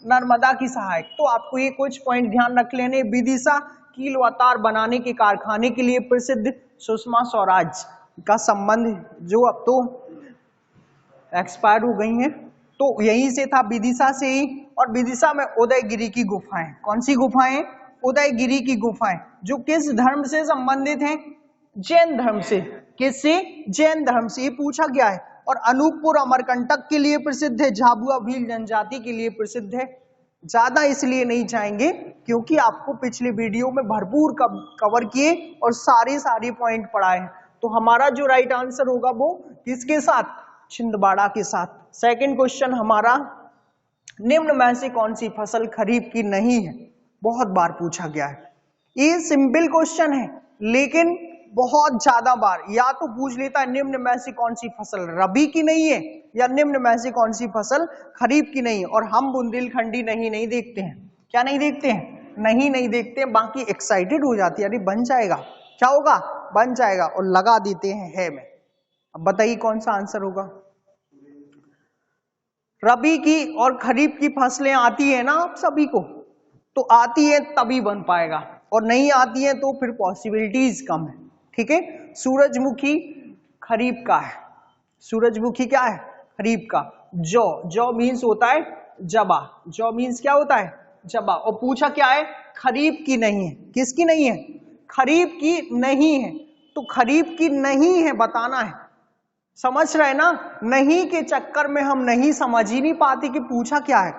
नर्मदा की सहायक। तो आपको ये कुछ पॉइंट ध्यान रख लेने। विदिशा कील व तार बनाने के कारखाने के लिए प्रसिद्ध। सुषमा स्वराज का संबंध जो अब तो एक्सपायर हो गई हैं, तो यहीं से था, विदिशा से ही। और विदिशा में उदयगिरी की गुफाएं। कौन सी गुफाएं? उदयगिरी की गुफाएं, जो किस धर्म से संबंधित हैं? जैन धर्म से। किससे? जैन धर्म से। ये पूछा गया है। और अनूपपुर अमरकंटक के लिए प्रसिद्ध है। झाबुआ भील जनजाति के लिए प्रसिद्ध है। ज्यादा इसलिए नहीं जाएंगे क्योंकि आपको पिछले वीडियो में भरपूर कवर किए और सारे पॉइंट पढ़ाए। तो हमारा जो राइट आंसर होगा वो किसके साथ? छिंदवाड़ा के साथ। सेकंड क्वेश्चन हमारा, निम्न में से कौन सी फसल खरीफ की नहीं है? बहुत बार पूछा गया है। ये सिंपल क्वेश्चन है लेकिन बहुत ज्यादा बार या तो पूछ लेता है निम्न में से कौन सी फसल रबी की नहीं है, या निम्न में से कौन सी फसल खरीफ की नहीं है। और हम बुंदेलखंडी नहीं देखते हैं। क्या नहीं देखते हैं? नहीं देखते हैं। बाकी एक्साइटेड हो जाती है, अरे बन जाएगा, क्या होगा? बन जाएगा, और लगा देते हैं है में। अब बताइए कौन सा आंसर होगा? रबी की और खरीफ की फसलें आती है ना आप सभी को, तो आती है तभी बन पाएगा, और नहीं आती है तो फिर पॉसिबिलिटीज कम है। ठीक है। सूरजमुखी खरीफ का है। सूरजमुखी क्या है? खरीफ का। जौ मीन्स होता है जबा। जौ मीन्स क्या होता है? जबा। और पूछा क्या है? खरीफ की नहीं है। किसकी नहीं है? खरीफ की नहीं है। तो खरीफ की नहीं है बताना है। समझ रहे ना? नहीं के चक्कर में हम नहीं समझ ही नहीं पाते कि पूछा क्या है।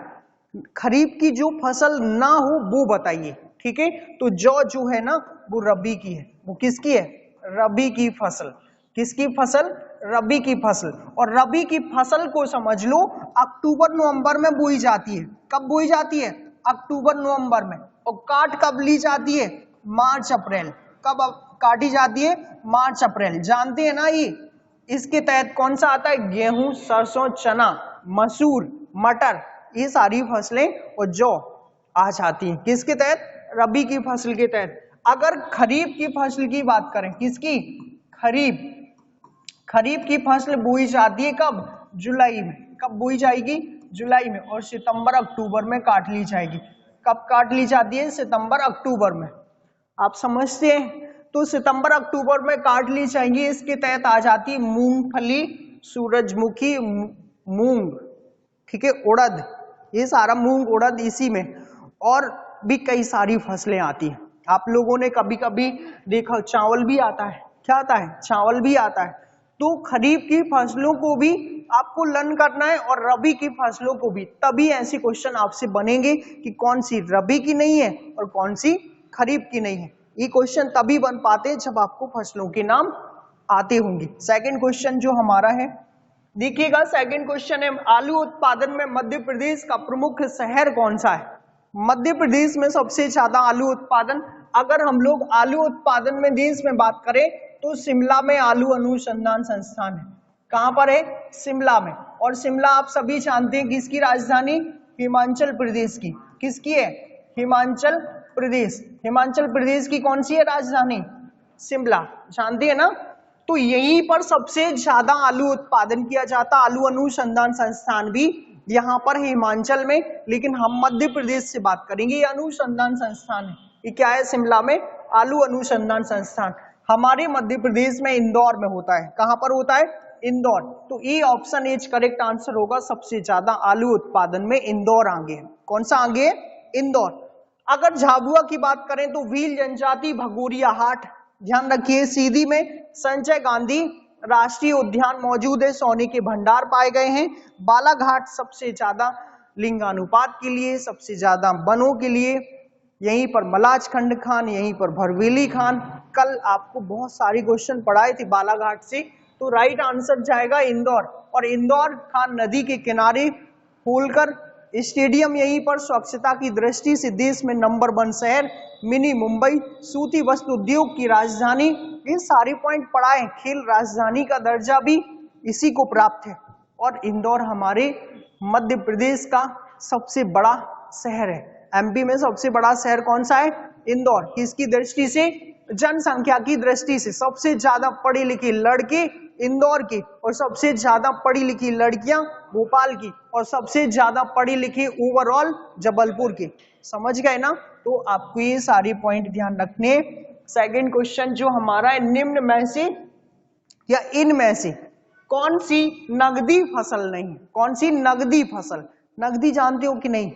खरीफ की जो फसल ना हो वो बताइए। ठीक है। तो जो है ना वो रबी की है। वो किसकी है? रबी की फसल। किसकी फसल? रबी की फसल। और रबी की फसल को समझ लो अक्टूबर नवंबर में बोई जाती है। कब बोई जाती है? अक्टूबर नवंबर में। और काट कब ली जाती है? मार्च अप्रैल। कब काटी जाती है? मार्च अप्रैल। जानते हैं ना ये? इसके तहत कौन सा आता है? गेहूं, सरसों, चना, मसूर, मटर, ये सारी फसलें और जौ आ जाती हैं। किसके तहत? रबी की फसल के तहत। अगर खरीफ की फसल की बात करें, किसकी? खरीफ। खरीफ की फसल बोई जाती है कब? जुलाई में। कब बोई जाएगी? जुलाई में। और सितंबर अक्टूबर में काट ली जाएगी। कब काट ली जाती है? सितंबर अक्टूबर में। आप समझते हैं? तो सितंबर अक्टूबर में काट ली जाएंगी। इसके तहत आ जाती है मूंगफली, सूरजमुखी, मूंग, ठीक है, उड़द, ये सारा मूंग उड़द इसी में। और भी कई सारी फसलें आती हैं। आप लोगों ने कभी कभी देखा चावल भी आता है। क्या आता है? चावल भी आता है। तो खरीफ की फसलों को भी आपको लर्न करना है और रबी की फसलों को भी, तभी ऐसे क्वेश्चन आपसे बनेंगे कि कौन सी रबी की नहीं है और कौन सी खरीफ की नहीं है। ये क्वेश्चन तभी बन पाते हैं जब आपको फसलों के नाम आते होंगे। सेकंड क्वेश्चन जो हमारा है, देखिएगा, सेकंड क्वेश्चन है, आलू उत्पादन में मध्य प्रदेश का प्रमुख शहर कौन सा है? मध्य प्रदेश में सबसे ज्यादा आलू उत्पादन, अगर हम लोग आलू उत्पादन में देश में बात करें तो शिमला में आलू अनुसंधान संस्थान है। कहां पर है? शिमला में। और शिमला आप सभी जानते हैं किसकी राजधानी? हिमाचल प्रदेश की। किसकी है? हिमाचल प्रदेश। हिमाचल प्रदेश की कौन सी है राजधानी? शिमला। जानते हैं ना? तो यहीं पर सबसे ज्यादा आलू उत्पादन किया जाता। आलू अनुसंधान संस्थान भी यहाँ पर हिमाचल में, लेकिन हम मध्य प्रदेश से बात करेंगे। ये अनुसंधान संस्थान है। ये क्या है? शिमला में आलू अनुसंधान संस्थान। हमारे मध्य प्रदेश में इंदौर में होता है। कहां पर होता है? इंदौर। तो ये ऑप्शन एज करेक्ट आंसर होगा। सबसे ज्यादा आलू उत्पादन में इंदौर आगे है। कौन सा आगे है? इंदौर। अगर झाबुआ की बात करें तो भील जनजाति भगोरिया हाट, ध्यान रखिए, सीधी में संजय गांधी राष्ट्रीय उद्यान मौजूद है। सोने के भंडार पाए गए हैं। बालाघाट सबसे ज्यादा लिंगानुपात के लिए, सबसे ज्यादा वनों के लिए। यहीं पर मलाज खंड खान, यहीं पर भरवेली खान। कल आपको बहुत सारे क्वेश्चन पढ़ाए थे बालाघाट से। तो राइट आंसर जाएगा इंदौर। और इंदौर खान नदी के किनारे होलकर स्टेडियम, यहीं पर स्वच्छता की दृष्टि से देश में नंबर 1 शहर, मिनी मुंबई, सूती वस्त्र उद्योग की राजधानी, ये सारे पॉइंट पढ़ाए। खेल राजधानी का दर्जा भी इसी को प्राप्त है। और इंदौर हमारे मध्य प्रदेश का सबसे बड़ा शहर है। एमपी में सबसे बड़ा शहर कौन सा है? इंदौर। किसकी दृष्टि से? जनसंख्या की दृष्टि से। सबसे ज्यादा पढ़े लिखे लड़के इंदौर की, और सबसे ज्यादा पढ़ी लिखी लड़कियां भोपाल की, और सबसे ज्यादा पढ़ी लिखी ओवरऑल जबलपुर की। समझ गए ना? तो आपको ये सारी पॉइंट ध्यान रखने। सेकंड क्वेश्चन जो हमारा है, निम्न में से या इनमें से कौन सी नगदी फसल नहीं? कौन सी नगदी फसल? नगदी जानते हो कि नहीं?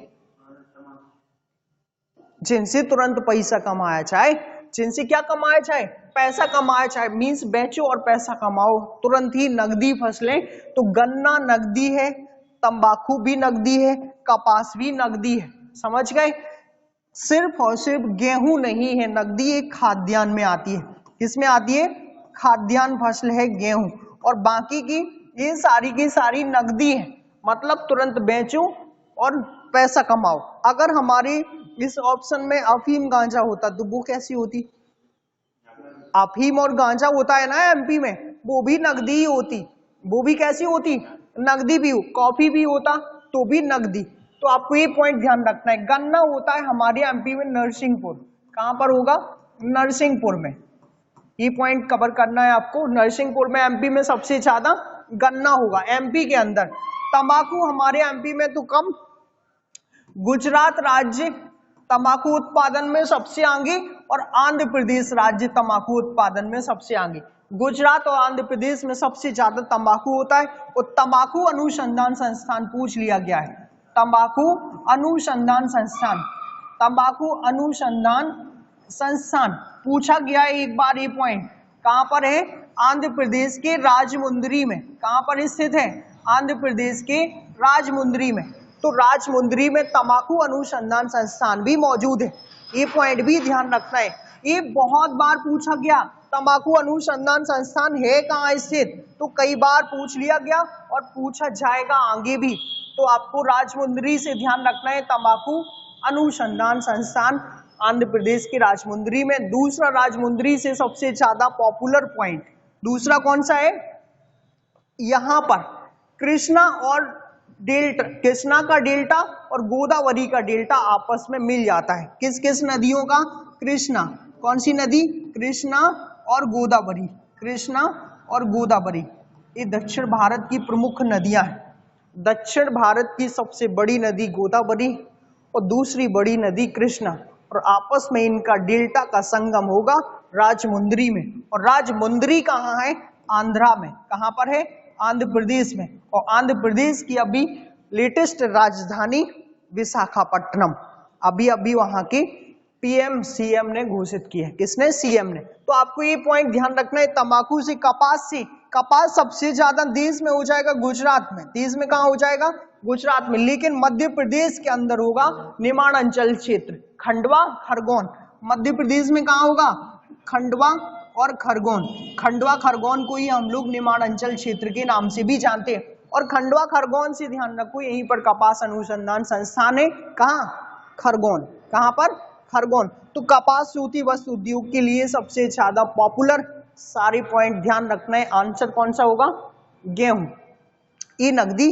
जिनसे तुरंत पैसा कमाया जाए, जिनसे क्या कमाया जाए? पैसा कमाया जाए, मींस बेचो और पैसा कमाओ, तुरंत ही नगदी फसलें। तो गन्ना नगदी है, तंबाकू भी नगदी है, कपास भी नगदी है। समझ गए? सिर्फ और सिर्फ गेहूं नहीं है नगदी, एक खाद्यान्न में आती है। किसमें आती है? खाद्यान्न फसल है गेहूं, और बाकी की ये सारी की सारी नगदी है, मतलब तुरंत बेचो और पैसा कमाओ। अगर हमारे इस ऑप्शन में अफीम गांजा होता तो वो कैसी होती? अफीम और गांजा होता है ना एमपी में, वो भी नगदी ही होती। वो भी कैसी होती? नगदी भी हो। कॉफी भी होता तो भी नगदी। तो आपको ये पॉइंट ध्यान रखना है। गन्ना होता है हमारे एमपी में नरसिंहपुर। कहां पर होगा? नरसिंहपुर में। ये पॉइंट कवर करना है आपको। नरसिंहपुर में एमपी में सबसे ज्यादा गन्ना होगा एमपी के अंदर। तंबाकू हमारे एमपी में तो कम। गुजरात राज्य तंबाकू उत्पादन में सबसे आगे, और आंध्र प्रदेश राज्य तंबाकू उत्पादन में सबसे आगे। गुजरात और आंध्र प्रदेश में सबसे ज्यादा तंबाकू होता है। और तंबाकू अनुसंधान संस्थान पूछ लिया गया है। तंबाकू अनुसंधान संस्थान, तंबाकू अनुसंधान संस्थान पूछा गया है एक बार। ये पॉइंट कहां पर है? आंध्र प्रदेश के राजमुंदरी में। कहां पर स्थित है? आंध्र प्रदेश के राजमुंदरी में। तो राजमुंदरी में तंबाकू अनुसंधान संस्थान भी मौजूद है। ये पॉइंट भी ध्यान रखना है। ये बहुत बार पूछा गया, तंबाकू अनुसंधान संस्थान है कहाँ स्थित? तो कई बार पूछ लिया गया और पूछा जाएगा आगे भी। तो आपको राजमुंदरी से ध्यान रखना है, तंबाकू अनुसंधान संस्थान आंध्र प्रदेश के राजमुंदरी में। दूसरा राजमुंदरी से सबसे ज्यादा पॉपुलर पॉइंट दूसरा कौन सा है? यहां पर कृष्णा और डेल्टा, कृष्णा का डेल्टा और गोदावरी का डेल्टा आपस में मिल जाता है। किस किस नदियों का? कृष्णा, कौन सी नदी? कृष्णा और गोदावरी। कृष्णा और गोदावरी ये दक्षिण भारत की प्रमुख नदियां हैं। दक्षिण भारत की सबसे बड़ी नदी गोदावरी और दूसरी बड़ी नदी कृष्णा, और आपस में इनका डेल्टा का संगम होगा राजमुंदरी में। और राजमुंदरी कहाँ है? आंध्रा में। कहाँ पर है? आंध्र प्रदेश में। और आंध्र प्रदेश की अभी लेटेस्ट राजधानी विशाखापट्टनम। अभी अभी वहां के पीएम सीएम ने घोषित की है। किसने? सीएम ने। तो आपको ये पॉइंट ध्यान रखना है। तंबाकू से, कपास से, कपास सबसे ज्यादा देश में हो जाएगा गुजरात में। देश में कहाँ हो जाएगा? गुजरात में। लेकिन मध्य प्रदेश के अंदर होगा निमाणांचल क्षेत्र, खंडवा खरगोन। मध्य प्रदेश में कहाँ होगा? खंडवा और खरगोन। खंडवा खरगोन को ही हम लोग निमाणांचल क्षेत्र के नाम से भी जानते हैं। और खंडवा खरगोन से ध्यान रखो, यहीं पर कपास अनुसंधान संस्थान है। कहाँ? खरगोन। कहाँ पर? खरगोन। तो कपास सूती वस्त्र उद्योग के लिए सबसे ज्यादा पॉपुलर। सारे पॉइंट ध्यान रखना है। आंसर कौन सा होगा? गेहूं। ये नगदी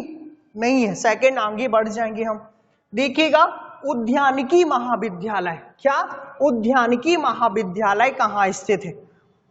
नहीं है। सेकंड आगे बढ़ जाएंगे हम। देखिएगा, उद्यानिकी महाविद्यालय। क्या? उद्यानिकी महाविद्यालय कहाँ स्थित है?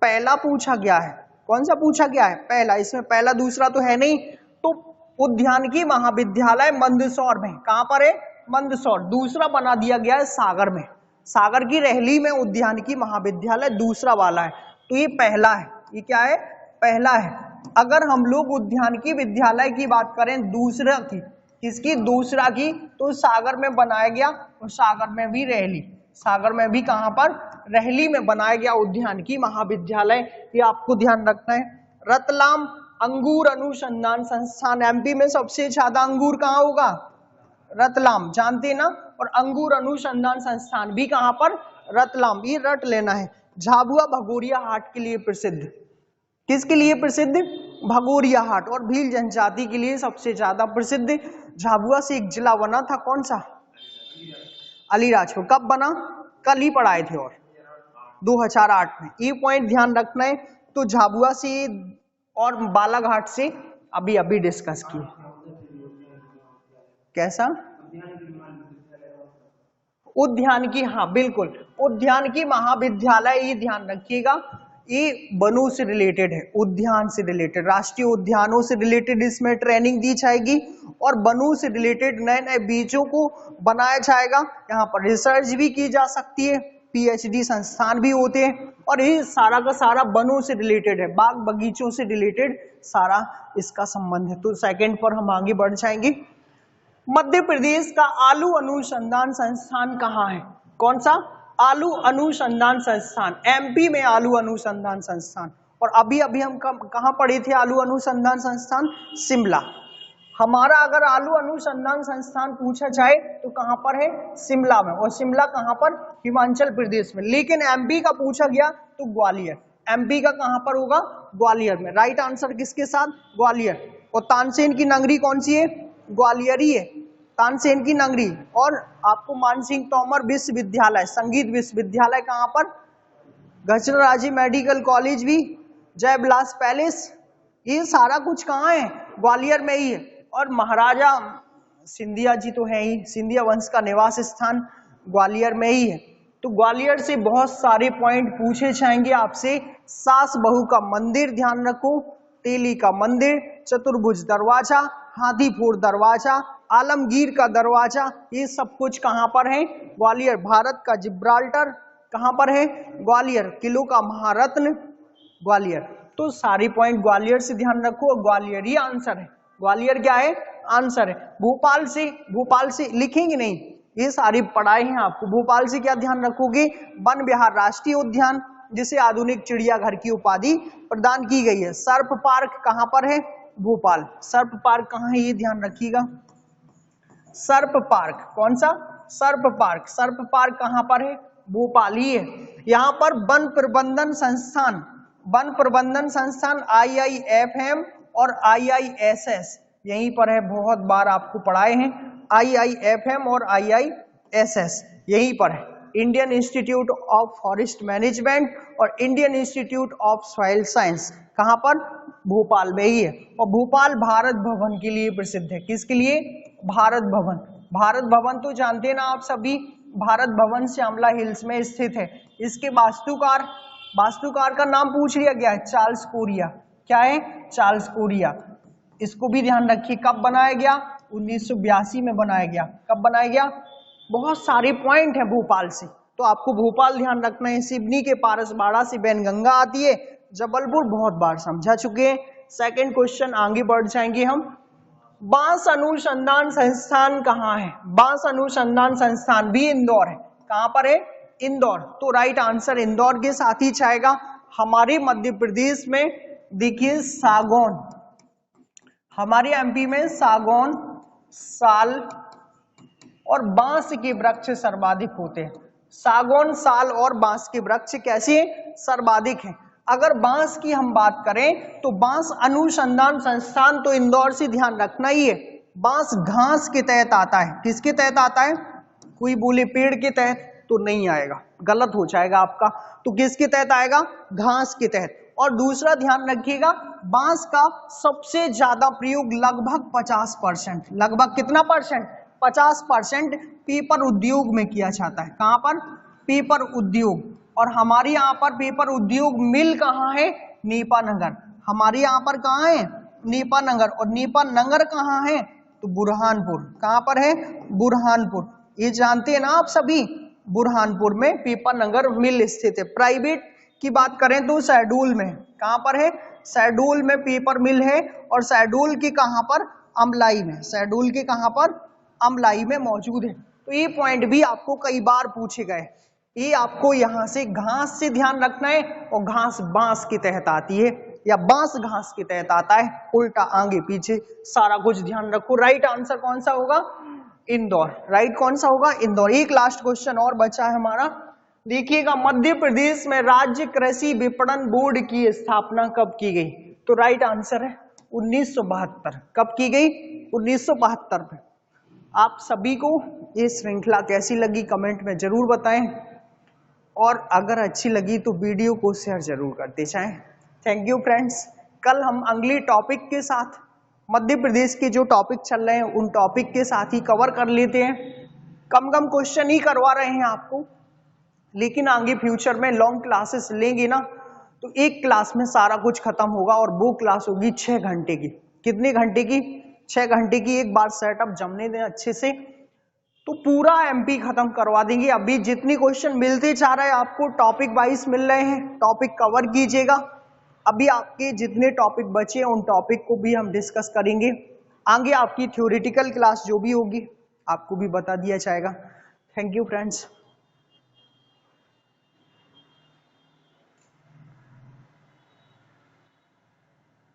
पहला पूछा गया है। कौन सा पूछा गया है? पहला। इसमें पहला दूसरा तो है नहीं। तो उद्यानिकी महाविद्यालय मंदसौर में। कहां पर है? मंदसौर। दूसरा बना दिया गया है सागर में। सागर की रहली में उद्यानिकी महाविद्यालय दूसरा वाला है। तो ये पहला है। ये क्या है? पहला है। अगर हम लोग उद्यानिकी विद्यालय की बात करें दूसरा की, किसकी? दूसरा की, तो सागर में बनाया गया। और सागर में भी रहली, सागर में भी कहां पर? रहली में बनाया गया उद्यानिकी महाविद्यालय। ये आपको ध्यान रखना है। रतलाम अंगूर अनुसंधान संस्थान, एमपी में सबसे ज्यादा अंगूर कहाँ होगा? रतलाम, जानते ना। और अंगूर अनुसंधान संस्थान भी कहां पर? रतलाम। ये रट लेना है। झाबुआ भगोरिया हाट के लिए प्रसिद्ध। किसके लिए प्रसिद्ध? भगोरिया हाट। और भील जनजाति के लिए सबसे ज्यादा प्रसिद्ध। झाबुआ से एक जिला बना था, कौन सा? अलीराजपुर। कब बना? कल ही पढ़ाए थे, और 2008 में। ये पॉइंट ध्यान रखना है। तो झाबुआ से और बालाघाट से अभी अभी डिस्कस किए। कैसा? उद्यानिकी, हाँ बिल्कुल, उद्यानिकी महाविद्यालय। ये ध्यान रखिएगा, ये वनों से रिलेटेड है, उद्यान से रिलेटेड, राष्ट्रीय उद्यानों से रिलेटेड इसमें ट्रेनिंग दी जाएगी और वनों से रिलेटेड नए नए बीजों को बनाया जाएगा। यहाँ पर रिसर्च भी की जा सकती है, पीएचडी संस्थान भी होते हैं और ये सारा का सारा वनों से रिलेटेड है, बाग बगीचों से रिलेटेड सारा इसका संबंध है। तो सेकंड पर हम आगे बढ़ जाएंगे। मध्य प्रदेश का आलू अनुसंधान संस्थान कहाँ है? कौन सा? आलू अनुसंधान संस्थान, एमपी में आलू अनुसंधान संस्थान। और अभी अभी हम कहाँ पढ़े थे आलू अनुसंधान संस्थान? शिमला। हमारा अगर आलू अनुसंधान संस्थान पूछा जाए तो कहाँ पर है? शिमला में। और शिमला कहाँ पर? हिमाचल प्रदेश में। लेकिन एमपी का पूछा गया तो ग्वालियर। एमपी का कहाँ पर होगा? ग्वालियर में। राइट आंसर किसके साथ? ग्वालियर। और तानसेन की नगरी कौन सी है? ग्वालियर ही है, तानसेन की नगरी। और आपको मानसिंह तोमर विश्वविद्यालय, संगीत विश्वविद्यालय कहाँ पर? गजराजी मेडिकल कॉलेज भी, जय विलास पैलेस, ये सारा कुछ कहाँ है? ग्वालियर में ही है। और महाराजा सिंधिया जी तो है ही, सिंधिया वंश का निवास स्थान ग्वालियर में ही है। तो ग्वालियर से बहुत सारे पॉइंट पूछे जाएंगे आपसे। सास बहू का मंदिर ध्यान रखो, तेली का मंदिर, चतुर्भुज दरवाजा, हाथीपुर दरवाजा, आलमगीर का दरवाजा, ये सब कुछ कहाँ पर है? ग्वालियर। भारत का जिब्राल्टर कहाँ पर है? ग्वालियर। किलों का महारत्न ग्वालियर। तो सारी पॉइंट ग्वालियर से ध्यान रखो, ग्वालियर ही आंसर है। ग्वालियर क्या है? आंसर है। भोपाल से लिखेंगे नहीं, ये सारी पढ़ाई है आपको। भोपाल से क्या ध्यान रखोगे? वन विहार राष्ट्रीय उद्यान, जिसे आधुनिक चिड़ियाघर की उपाधि प्रदान की गई है। सर्प पार्क कहाँ पर है? भोपाल। सर्प पार्क कहाँ है ये ध्यान रखिएगा। सर्प पार्क, कौन सा? सर्प पार्क। सर्प पार्क कहाँ पर है? भोपाल ही है। यहाँ पर वन प्रबंधन संस्थान IIFM और IISS यहीं पर है। बहुत बार आपको पढ़ाए हैं, IIFM और IISS यहीं पर है। Indian Institute of Forest Management और Indian Institute of Soil Science कहाँ पर? भोपाल में ही है। और भोपाल भारत भवन के लिए प्रसिद्ध है। किसके लिए? भारत भवन। भारत भवन तो जानते हैं ना आप सभी, भारत भवन श्यामला हिल्स में स्थित है। इसके वास्तुकार का नाम पूछ लिया गया है, चार्ल्स कोरिया। क्या है? Charles Korea. इसको भी ध्यान रखिए। कब बनाया गया? 1982 में बनाया गया। कब बनाया गया? बहुत सारे पॉइंट है भोपाल से, तो आपको भोपाल ध्यान रखना है। सिवनी के पारसबाड़ा से बैनगंगा आती है। जबलपुर बहुत बार समझा चुके हैं। सेकंड क्वेश्चन आगे बढ़ जाएंगे हम। बांस अनुसंधान संस्थान कहाँ है? बांस अनुसंधान संस्थान भी इंदौर है। कहाँ पर है? इंदौर। तो राइट आंसर इंदौर के साथ ही जाएगा। हमारे मध्य प्रदेश में देखिए सागौन, हमारे एमपी में सागौन, साल और बांस के वृक्ष सर्वाधिक होते हैं। सागौन, साल और बांस के वृक्ष कैसे सर्वाधिक हैं? अगर बांस की हम बात करें तो बांस अनुसंधान संस्थान तो इंदौर से ध्यान रखना ही है। बांस घास के तहत आता है। किसके तहत आता है? कोई बोले पेड़ के तहत तो नहीं आएगा, गलत हो जाएगा आपका। तो किसके तहत आएगा? घास के तहत। और दूसरा ध्यान रखिएगा, बांस का सबसे ज्यादा प्रयोग लगभग 50%, लगभग कितना परसेंट? 50% पेपर उद्योग में किया जाता है। कहां पर? पेपर उद्योग। और हमारे यहाँ पर पेपर उद्योग मिल कहाँ है? नेपानगर। हमारे यहाँ पर कहाँ है? नेपानगर। और नेपानगर कहाँ है? तो बुरहानपुर। कहाँ पर है? बुरहानपुर। ये जानते हैं ना आप सभी, बुरहानपुर में पेपरनगर मिल स्थित है। प्राइवेट की बात करें तो शहडोल में। कहाँ पर है? शहडोल में पेपर मिल है। और शहडोल के कहाँ पर? अमलाई में। शहडोल के कहाँ पर? अमलाई में मौजूद है। तो ये पॉइंट भी आपको कई बार पूछे गए। ये आपको यहाँ से घास से ध्यान रखना है। और घास बांस के तहत आती है या बांस घास के तहत आता है, उल्टा आगे पीछे सारा कुछ ध्यान रखो। राइट आंसर कौन सा होगा? इंदौर। राइट कौन सा होगा? इंदौर। एक लास्ट क्वेश्चन और बचा है हमारा, देखिएगा। मध्य प्रदेश में राज्य कृषि विपणन बोर्ड की स्थापना कब की गई? तो राइट आंसर है 1972। कब की गई? 1972 में। आप सभी को ये श्रृंखला कैसी लगी कमेंट में जरूर बताएं, और अगर अच्छी लगी तो वीडियो को शेयर जरूर करते जाएं। Thank you friends. कल हम अगली टॉपिक के साथ, मध्य प्रदेश के जो टॉपिक चल रहे हैं उन टॉपिक के साथ ही कवर कर लेते हैं। कम क्वेश्चन ही करवा रहे हैं आपको, लेकिन आगे फ्यूचर में लॉन्ग क्लासेस लेंगे ना, तो एक क्लास में सारा कुछ खत्म होगा और वो क्लास होगी 6 घंटे की। कितने घंटे की? 6 घंटे की। एक बार सेटअप जमने दें अच्छे से तो पूरा एमपी खत्म करवा देंगे। अभी जितनी क्वेश्चन मिलते जा रहे हैं आपको टॉपिक वाइज मिल रहे हैं, टॉपिक कवर कीजिएगा। अभी आपके जितने टॉपिक बचे हैं उन टॉपिक को भी हम डिस्कस करेंगे। आगे आपकी थ्योरेटिकल क्लास जो भी होगी आपको भी बता दिया जाएगा। Thank you friends.